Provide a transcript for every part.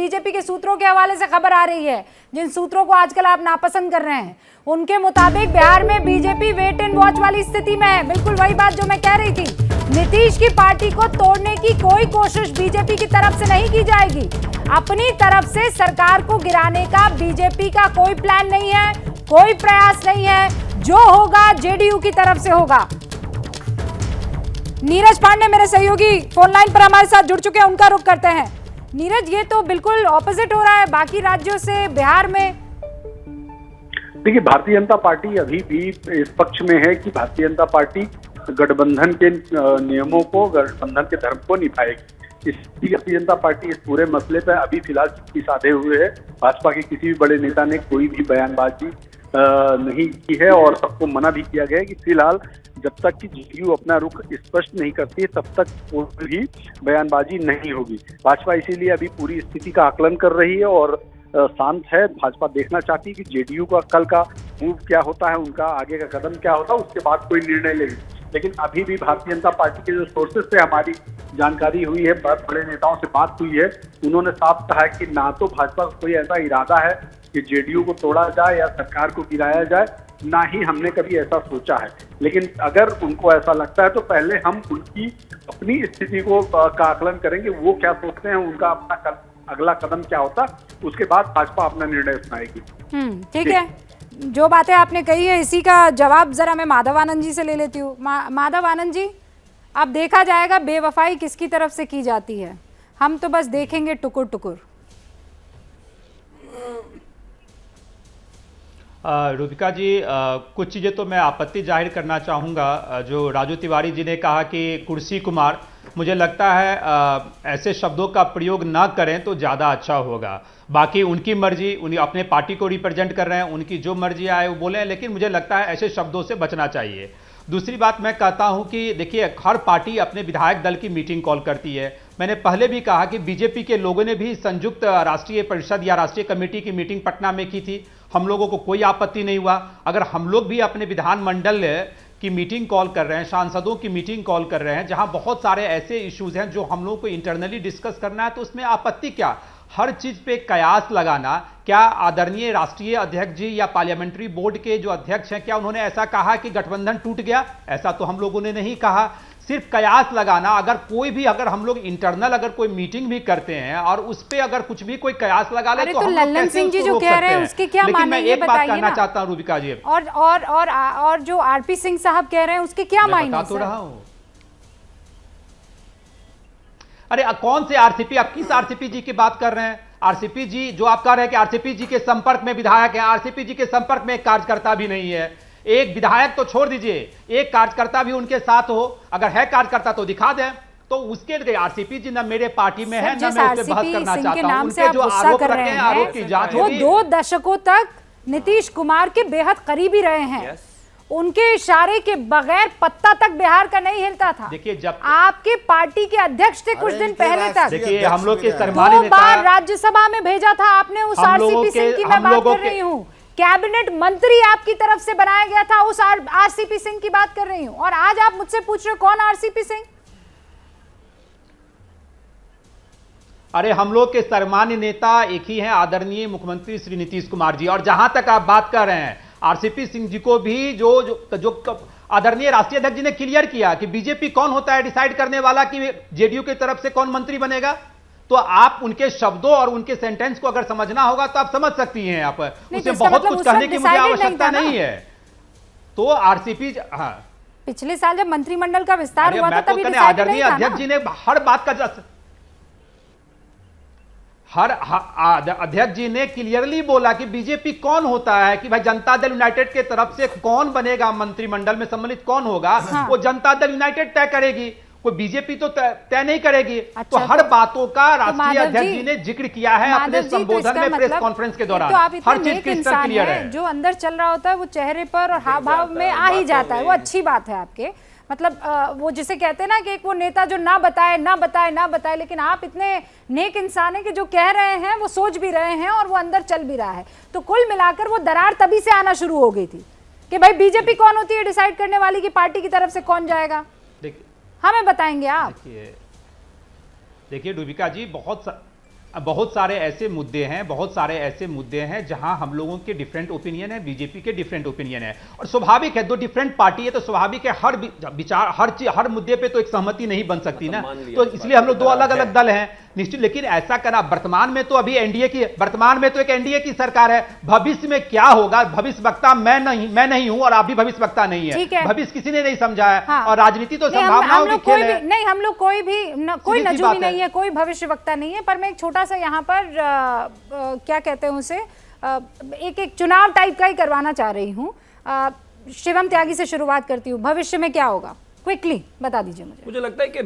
BJP के सूत्रों के हवाले से खबर आ रही है, जिन सूत्रों को आजकल आप नापसंद कर रहे हैं, उनके मुताबिक बिहार में बीजेपी वेट एंड वॉच वाली स्थिति में है। बिल्कुल वही बात जो मैं कह रही थी, नीतीश की पार्टी को तोड़ने की कोई कोशिश बीजेपी की तरफ से नहीं की जाएगी। अपनी तरफ से सरकार को गिराने का बीजेपी का कोई प्लान नहीं है, कोई प्रयास नहीं है। जो होगा जेडीयू की तरफ से होगा। नीरज पांडे मेरे सहयोगी फोन लाइन पर हमारे साथ जुड़ चुके हैं, उनका रुख करते हैं। नीरज, ये तो बिल्कुल ऑपोजिट हो रहा है बाकी राज्यों से बिहार में। देखिए, भारतीय जनता पार्टी अभी भी इस पक्ष में है कि भारतीय जनता पार्टी गठबंधन के नियमों को, गठबंधन के धर्म को निभाएगी। इसलिए भारतीय जनता पार्टी इस पूरे मसले पर अभी फिलहाल चुप्पी साधे हुए है। भाजपा के किसी भी बड़े नेता ने कोई भी बयानबाजी नहीं की है और सबको मना भी किया गया है कि फिलहाल जब तक कि जेडीयू अपना रुख स्पष्ट नहीं करती है तब तक कोई भी बयानबाजी नहीं होगी। भाजपा इसीलिए अभी पूरी स्थिति का आकलन कर रही है और शांत है। भाजपा देखना चाहती है कि जेडीयू का कल का मूव क्या होता है, उनका आगे का कदम क्या होता है, उसके बाद कोई निर्णय लेगी। लेकिन अभी भी भारतीय जनता पार्टी के जो सोर्सेज से हमारी जानकारी हुई है, बड़े नेताओं से बात हुई है, उन्होंने साफ कहा है कि ना तो भाजपा का कोई ऐसा इरादा है कि जेडीयू को तोड़ा जाए या सरकार को गिराया जाए, ना ही हमने कभी ऐसा सोचा है। लेकिन अगर उनको ऐसा लगता है तो पहले हम उनकी अपनी स्थिति को का आकलन करेंगे, वो क्या सोचते हैं, उनका अपना अगला कदम क्या होता, उसके बाद भाजपा अपना निर्णय अपनाएगी। ठीक है, जो बातें आपने कही है इसी का जवाब जरा मैं माधव आनंद जी से ले लेती हूँ। माधव आनंद जी, अब देखा जाएगा बेवफाई किसकी तरफ से की जाती है, हम तो बस देखेंगे टुकुर टुकुर। रूबिका जी, कुछ चीज़ें तो मैं आपत्ति जाहिर करना चाहूँगा। जो राजू तिवारी जी ने कहा कि कुर्सी कुमार, मुझे लगता है ऐसे शब्दों का प्रयोग ना करें तो ज़्यादा अच्छा होगा। बाकी उनकी मर्जी, उन्हें अपने पार्टी को रिप्रेजेंट कर रहे हैं, उनकी जो मर्जी आए वो बोलें, लेकिन मुझे लगता है ऐसे शब्दों से बचना चाहिए। दूसरी बात मैं कहता हूं कि देखिए, हर पार्टी अपने विधायक दल की मीटिंग कॉल करती है। मैंने पहले भी कहा कि बीजेपी के लोगों ने भी संयुक्त राष्ट्रीय परिषद या राष्ट्रीय कमेटी की मीटिंग पटना में की थी, हम लोगों को कोई आपत्ति नहीं हुआ। अगर हम लोग भी अपने विधानमंडल की मीटिंग कॉल कर रहे हैं, सांसदों की मीटिंग कॉल कर रहे हैं, जहां बहुत सारे ऐसे इश्यूज हैं जो हम लोगों को इंटरनली डिस्कस करना है, तो उसमें आपत्ति क्या? हर चीज पे कयास लगाना, क्या आदरणीय राष्ट्रीय अध्यक्ष जी या पार्लियामेंट्री बोर्ड के जो अध्यक्ष हैं, क्या उन्होंने ऐसा कहा कि गठबंधन टूट गया? ऐसा तो हम लोगों ने नहीं कहा। सिर्फ कयास लगाना, अगर हम लोग इंटरनल अगर कोई मीटिंग भी करते हैं और उस पे अगर कुछ भी कोई कयास लगा ले तो हम लोग लल्लन सिंह जी जो कह रहे हैं उसकी क्या मानेंगे? मैं एक बात कहना चाहता हूं रूबिका जी, और जो आरपी सिंह साहब कह रहे हैं उसके क्या मायने? बता तो रहा हूं। अरे कौन से आरसीपी, आप किस आरसीपी जी की बात कर रहे हैं? आरसीपी जी जो आप कह रहे हैं कि आरसीपी जी के संपर्क में विधायक है, आरसीपी जी के संपर्क में एक कार्यकर्ता भी नहीं है। एक विधायक तो छोड़ दीजिए, एक कार्यकर्ता भी उनके साथ हो, अगर है कार्यकर्ता तो दिखा दें। तो उसके लिए आरसीपी जी ना मेरे पार्टी में है, ना मैं उस पर बहस करना चाहता हूं। उनके जो आरोप रखे हैं, आरोप की जांच वो 2 दशकों तक नीतीश कुमार के बेहद करीबी रहे हैं। उनके इशारे के बगैर पत्ता तक बिहार का नहीं हिलता था। देखिए, जब आपके पार्टी के अध्यक्ष थे कुछ दिन पहले तक, देखिए हम लोग के सम्मानित 2 बार राज्यसभा में भेजा था आपने उस आरसीपी सिंह की मैं बात कर रही हूँ। कैबिनेट मंत्री आपकी तरफ से बनाया गया था, उस आरसीपी सिंह की बात कर रही हूँ। और आज आप मुझसे पूछ रहे हो कौन आरसीपी सिंह? अरे हम लोग के सम्मानित नेता एक ही हैं, आदरणीय मुख्यमंत्री श्री नीतीश कुमार जी। और जहां तक आप बात कर रहे हैं आरसीपी सिंह जी को भी जो आदरणीय राष्ट्रीय अध्यक्ष जी ने क्लियर किया कि बीजेपी कौन होता है डिसाइड करने वाला कि जेडीयू की तरफ से कौन मंत्री बनेगा। तो आप उनके शब्दों और उनके सेंटेंस को अगर समझना होगा तो आप समझ सकती हैं। आप उसमें बहुत कुछ कहने की मुझे आवश्यकता नहीं है। तो आरसीपी, हाँ, पिछले साल जब मंत्रिमंडल का विस्तार हुआ था तभी आदरणीय अध्यक्ष जी ने हर बात का अध्यक्ष जी ने क्लियरली बोला कि बीजेपी कौन होता है, कि भाई जनता दल यूनाइटेड के तरफ से कौन बनेगा मंत्रिमंडल में सम्मिलित कौन होगा, हाँ। वो जनता दल यूनाइटेड तय करेगी, कोई बीजेपी तो तय नहीं करेगी। अच्छा, तो हर बातों का राष्ट्रीय अध्यक्ष जी ने जिक्र किया है अपने संबोधन में, प्रेस कॉन्फ्रेंस के दौरान। हर चीज क्रिस्टल क्लियर है। जो अंदर चल रहा होता है वो चेहरे पर और हाव भाव में आ ही जाता है, वो अच्छी बात है आपके। मतलब वो जिसे कहते हैं ना कि एक वो नेता जो ना बताए, लेकिन आप इतने नेक इंसान हैं कि जो कह रहे हैं वो सोच भी रहे हैं और वो अंदर चल भी रहा है। तो कुल मिलाकर वो दरार तभी से आना शुरू हो गई थी कि भाई बीजेपी कौन होती है डिसाइड करने वाली, की पार्टी की तरफ से कौन जाएगा, हमें बताएंगे आप? देखिए रूबिका जी, बहुत सारे ऐसे मुद्दे हैं जहां हम लोगों के डिफरेंट ओपिनियन है, बीजेपी के डिफरेंट ओपिनियन है, और स्वाभाविक है, दो डिफरेंट पार्टी है तो स्वाभाविक है हर विचार हर मुद्दे पे तो एक सहमति नहीं बन सकती ना, तो इसलिए हम लोग दो अलग अलग दल हैं निश्चित। लेकिन ऐसा करना, वर्तमान में तो अभी एक एनडीए की सरकार है, भविष्य में क्या होगा, भविष्य वक्ता मैं नहीं हूं और आप भी भविष्य वक्ता नहीं है, भविष्य किसी ने नहीं समझा है। हाँ। और राजनीति तो संभावनाओं की खेल है। नहीं, हम लोग कोई नजूमी नहीं है, कोई भविष्य वक्ता नहीं है, पर मैं एक छोटा सा यहाँ पर क्या कहते हैं उसे, एक चुनाव टाइप का ही करवाना चाह रही हूँ। शिवम त्यागी से शुरुआत करती हूँ, भविष्य में क्या होगा, क्विकली बता दीजिए मुझे लगता है कि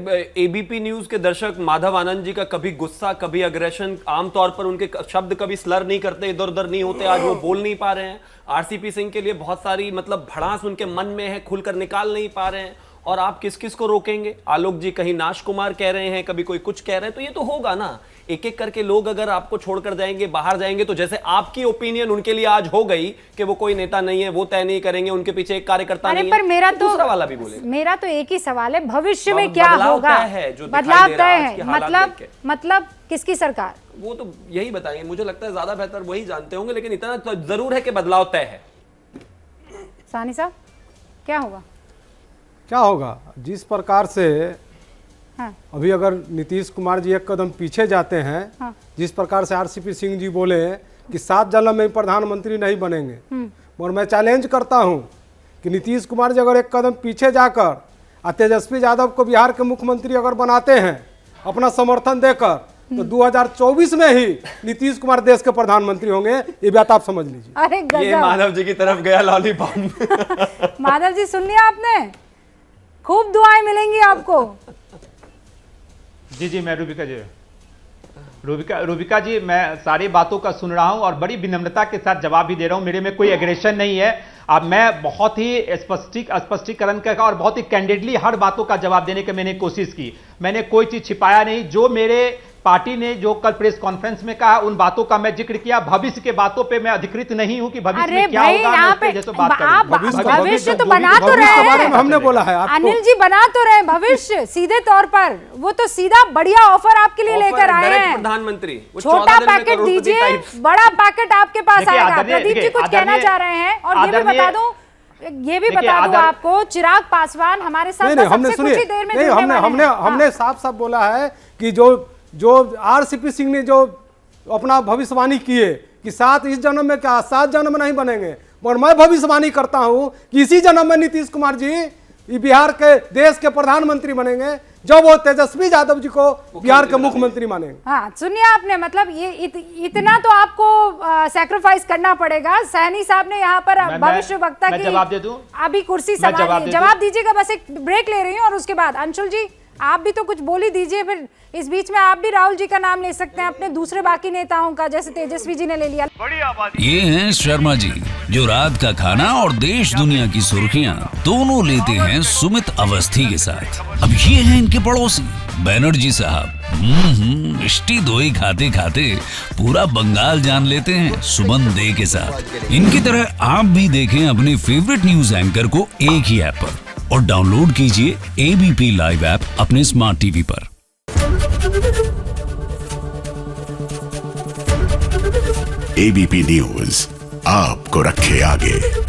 एबीपी न्यूज के दर्शक माधव आनंद जी का कभी गुस्सा, कभी अग्रेशन, आमतौर पर उनके शब्द कभी स्लर नहीं करते, इधर उधर नहीं होते, आज वो बोल नहीं पा रहे हैं। आरसीपी सिंह के लिए बहुत सारी भड़ास उनके मन में है, खुलकर निकाल नहीं पा रहे हैं, और आप किस किस को रोकेंगे? आलोक जी कहीं नाश कुमार कह रहे हैं, कभी कोई कुछ कह रहे हैं, तो ये तो होगा ना, एक एक करके लोग अगर आपको छोड़कर जाएंगे, बाहर जाएंगे, तो जैसे आपकी ओपिनियन उनके लिए आज हो गई कि वो कोई नेता नहीं है, वो तय नहीं करेंगे, उनके पीछे एक कार्यकर्ता नहीं पर मेरा है, तो दूसरा वाला भी बोलेगा। मेरा तो एक ही सवाल है, भविष्य में क्या होगा? बदलाव तय है, मतलब किसकी सरकार, वो तो यही बताएंगे। मुझे लगता है ज्यादा बेहतर वही जानते होंगे, लेकिन इतना तो जरूर है कि बदलाव तय है। साहनी साहब क्या होगा? क्या होगा, जिस प्रकार से हाँ। अभी अगर नीतीश कुमार जी एक कदम पीछे जाते हैं, हाँ। जिस प्रकार से आरसीपी सिंह जी बोले कि 7 जन्म में प्रधानमंत्री नहीं बनेंगे, और मैं चैलेंज करता हूं कि नीतीश कुमार जी अगर एक कदम पीछे जाकर तेजस्वी यादव को बिहार के मुख्यमंत्री अगर बनाते हैं अपना समर्थन देकर, तो 2024 में ही नीतीश कुमार देश के प्रधानमंत्री होंगे, ये बात आप समझ लीजिए। अरे गजब। ये माधव जी की तरफ गया लॉलीपॉप। माधव जी सुन लिया आपने, खूब दुआएं मिलेंगी आपको। जी मैं रूबिका जी मैं सारी बातों का सुन रहा हूं और बड़ी विनम्रता के साथ जवाब भी दे रहा हूं, मेरे में कोई एग्रेशन नहीं है। अब मैं बहुत ही स्पष्टीकरण का और बहुत ही कैंडिडली हर बातों का जवाब देने की मैंने कोशिश की, मैंने कोई चीज छिपाया नहीं। जो मेरे पार्टी ने जो कल प्रेस कॉन्फ्रेंस में कहा उन बातों का मैं जिक्र किया, भविष्य के बातों पे मैं अधिकृत नहीं हूं कि भविष्य में क्या होगा, मैं उसके जैसे बात करूं। भविष्य तो बना तो रहे हैं, हमने बोला है अनिल जी, बना तो रहे भविष्य सीधे तौर पर, वो तो सीधा बढ़िया ऑफर आपके लिए लेकर आए हैं। प्रधानमंत्री छोटा पैकेट दीजिए, बड़ा पैकेट आपके पास आएगा। प्रदीप जी कुछ कहना चाह रहे हैं, और ये भी बता दूं आपको, चिराग पासवान हमारे साथ सबसे कुछ ही देर में जुड़ने वाले हैं। हमने साफ साफ बोला है कि जो आरसीपी सिंह ने जो अपना भविष्यवाणी किए कि 7 इस जन्म में क्या 7 जन्म में नहीं बनेंगे, और मैं भविष्यवाणी करता हूं कि इसी जन्म में नीतीश कुमार जी बिहार के देश के प्रधानमंत्री बनेंगे, जब वो तेजस्वी यादव जी को बिहार के मुख्यमंत्री मानेंगे। हाँ, सुनिए आपने, मतलब ये इतना तो आपको सैक्रिफाइस करना पड़ेगा। सैनी साहब ने यहाँ पर भविष्य वक्ता की जवाब दे दूं, अभी कुर्सी सवाल जवाब दीजिएगा, बस एक ब्रेक ले रही हूँ, और उसके बाद अंशुल जी आप भी तो कुछ बोल ही दीजिए। फिर इस बीच में आप भी राहुल जी का नाम ले सकते हैं, अपने दूसरे बाकी नेताओं का, जैसे तेजस्वी जी ने ले लिया। ये हैं शर्मा जी, जो रात का खाना और देश दुनिया की सुर्खियां दोनों लेते हैं सुमित अवस्थी के साथ। अब ये हैं इनके पड़ोसी बैनर्जी साहब। मिष्टी दोई खाते खाते पूरा बंगाल जान लेते हैं सुमन दे के साथ। इनकी तरह आप भी देखें अपने फेवरेट न्यूज एंकर को एक ही ऐप पर, और डाउनलोड कीजिए एबीपी लाइव ऐप अपने स्मार्ट टीवी पर। एबीपी न्यूज आपको रखे आगे।